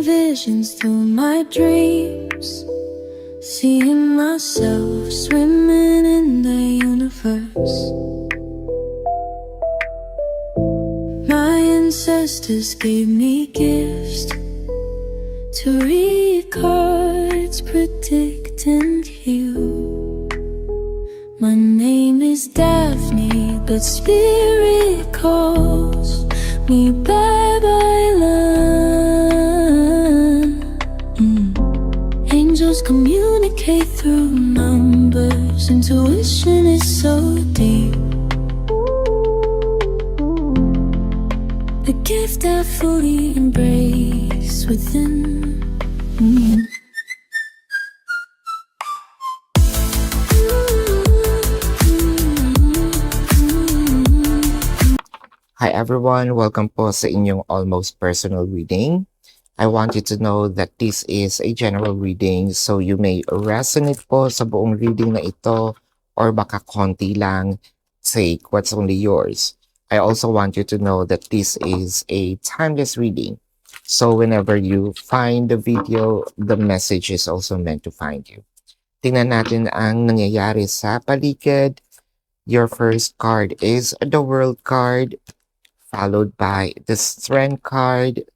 visions through my dreams, seeing myself swimming in the universe. My ancestors gave me gifts to read cards, predict and heal. My name is Daphne, but spirit calls me Babylon. Angels communicate through numbers. Intuition is so deep. The gift I fully embrace within. Hi everyone, welcome po sa inyong almost personal reading. I want you to know that this is a general reading, so you may resonate po sa buong reading na ito or baka konti lang. Take what's only yours. I also want you to know that this is a timeless reading. So whenever you find the video, the message is also meant to find you. Tingnan natin ang nangyayari sa paligid. Your first card is the World card, followed by the Strength card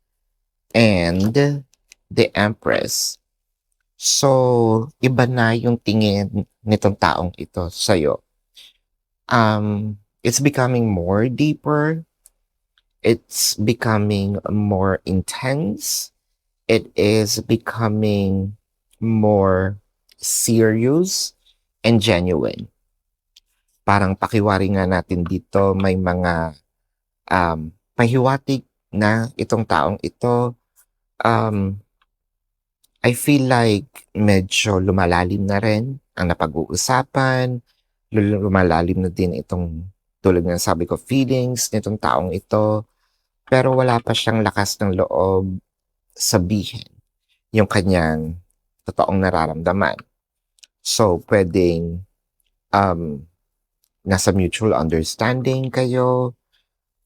and the Empress. So, iba na yung tingin nitong taong ito sa'yo. It's becoming more deeper. It's becoming more intense. It is becoming more serious and genuine. Parang pakiwari nga natin dito, may mga pahiwatig na itong taong ito. I feel like medyo lumalalim na rin ang napag-uusapan. Lumalalim na din itong, tulad ng sabi ko, feelings nitong taong ito. Pero wala pa siyang lakas ng loob sabihin yung kanyang totoong nararamdaman. So, pwedeng nasa mutual understanding kayo,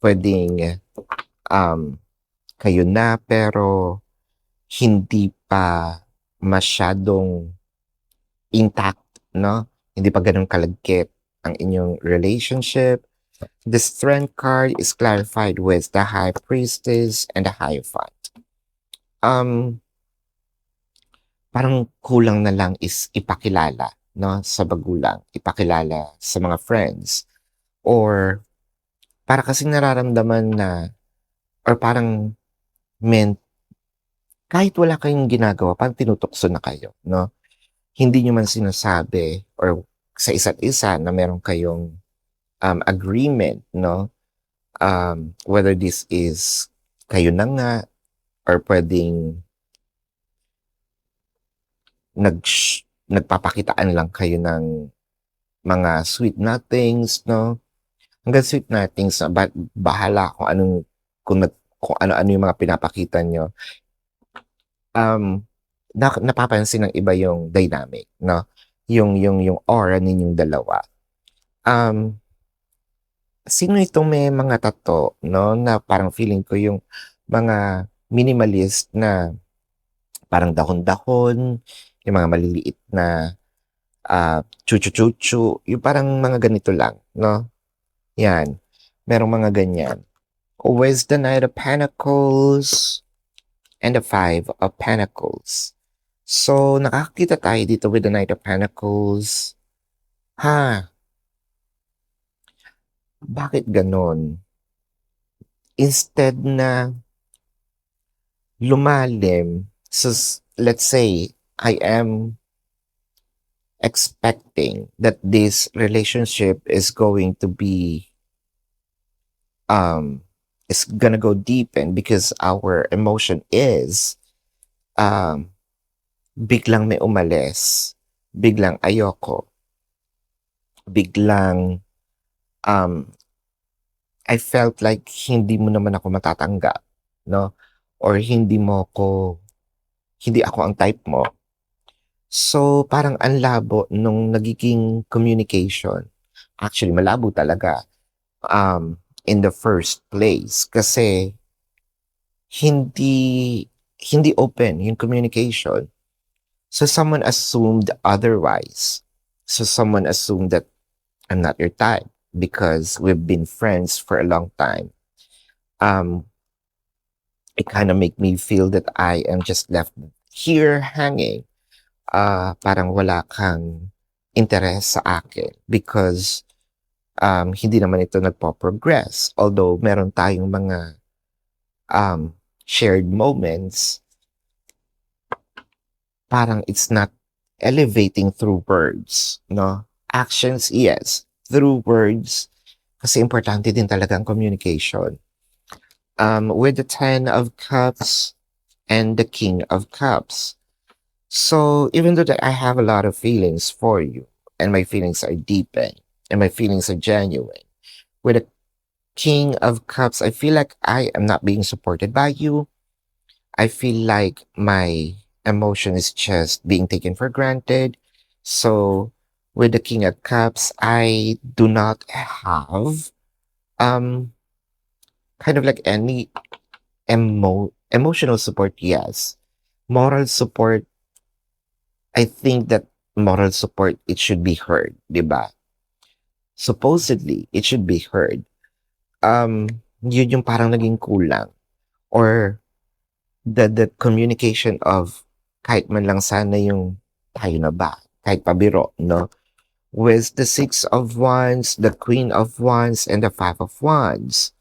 pwedeng kayo na pero hindi pa masyadong intact, no? Hindi pa ganun kalagkit ang inyong relationship. The Strength card is clarified with the High Priestess and the Hierophant. Parang kulang na lang is ipakilala, no? Sa magulang, ipakilala sa mga friends, or para kasing nararamdaman na, or parang kahit wala kayong ginagawa, parang tinutokso na kayo, no? Hindi nyo man sinasabi or sa isa't isa na meron kayong agreement, no? Whether this is kayo na nga or pwedeng nagpapakitaan lang kayo ng mga sweet nothings, no? Hanggang sweet nothings na bahala kung ano-ano yung mga pinapakita nyo. Napapansin ng iba yung dynamic, no? Yung aura ninyong dalawa. Sino itong may mga tato, no? Na parang feeling ko yung mga minimalist na parang dahon-dahon, yung mga maliliit na chuchu-chuchu, yung parang mga ganito lang, no? Yan. Merong mga ganyan. Always the Knight of Pentacles and the Five of Pentacles. So, nakakita tayo dito with the Knight of Pentacles. Bakit ganon? Instead na lumalim, so let's say, I am expecting that this relationship is going to be is gonna go deep, and because our emotion is biglang may umalis, biglang ayoko, biglang I felt like hindi mo naman ako matatanggap, no? Or hindi ako ang type mo. So, parang ang labo nung nagiging communication. Actually, malabo talaga in the first place. Kasi, hindi hindi open yung communication. So someone assumed otherwise. So someone assumed that I'm not your type because we've been friends for a long time. It kind of make me feel that I am just left here hanging. Parang wala kang interes sa akin because hindi naman ito nagpo-progress. Although meron tayong mga shared moments, parang it's not elevating through words, no? Actions, yes. Through words, kasi importante din talaga ang communication. With the 10 of Cups and the King of Cups. So even though that I have a lot of feelings for you, and my feelings are deepened, and my feelings are genuine, with the King of Cups, I feel like I am not being supported by you. I feel like my emotion is just being taken for granted. So with the King of Cups, I do not have kind of like any emotional support, yes. Moral support, I think that moral support, it should be heard, diba? Supposedly, it should be heard. Yun yung parang naging kulang. Or the communication of kahit man lang sana yung tayo na ba? Kahit pabiro, no? With the 6 of Wands, the Queen of Wands, and the 5 of Wands.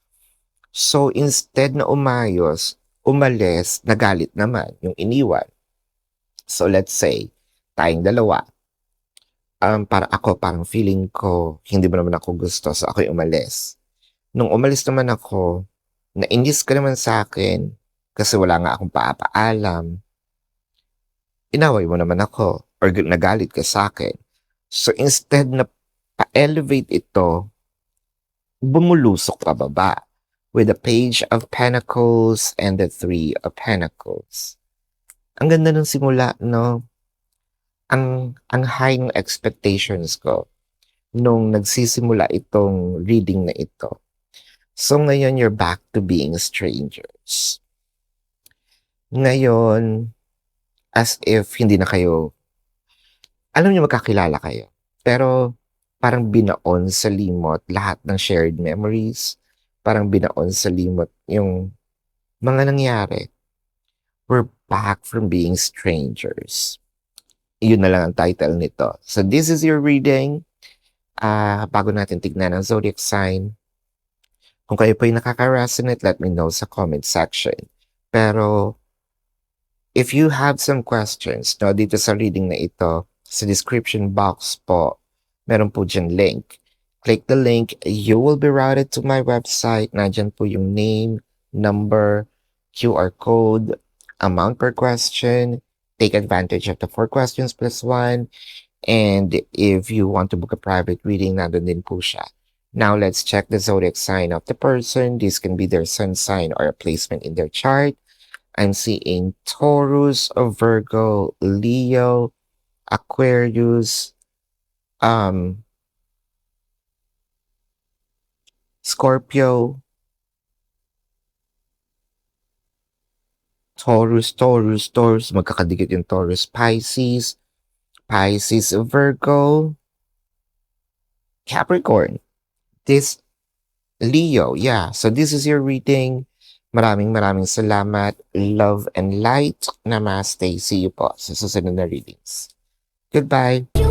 So instead na umayos, umalis, nagalit naman yung iniwan. So let's say, tayong dalawa. Parang feeling ko, hindi mo naman ako gusto, so ako'y umalis. Nung umalis naman ako, nainis ka naman sa akin, kasi wala nga akong paapaalam, inaway mo naman ako, or nagalit ka sa akin. So instead na pa-elevate ito, bumulusok pababa with the Page of Pentacles and the 3 of Pentacles. Ang ganda ng simula, no? Ang high ng expectations ko nung nagsisimula itong reading na ito. So ngayon, you're back to being strangers. Ngayon, as if hindi na kayo, alam niyo magkakilala kayo, pero parang binaon sa limot lahat ng shared memories, parang binaon sa limot yung mga nangyari. We're back from being strangers. Yun na lang ang title nito. So this is your reading. Bago natin tignan ang zodiac sign, kung kayo po yung nakaka-resonate, let me know sa comment section. Pero if you have some questions, no, dito sa reading na ito, sa description box po, meron po dyan link. Click the link, you will be routed to my website. Nandyan po yung name, number, QR code, amount per question. Take advantage of the 4 questions plus 1. And if you want to book a private reading, nandun din po siya. Now let's check the zodiac sign of the person. This can be their sun sign or a placement in their chart. I'm seeing Taurus, Virgo, Leo, Aquarius, Scorpio, Taurus, magkakadikit yung Taurus, Pisces, Virgo, Capricorn, this Leo, yeah. So this is your reading. Maraming salamat. Love and light. Namaste. See you po sa susunod na readings. Goodbye.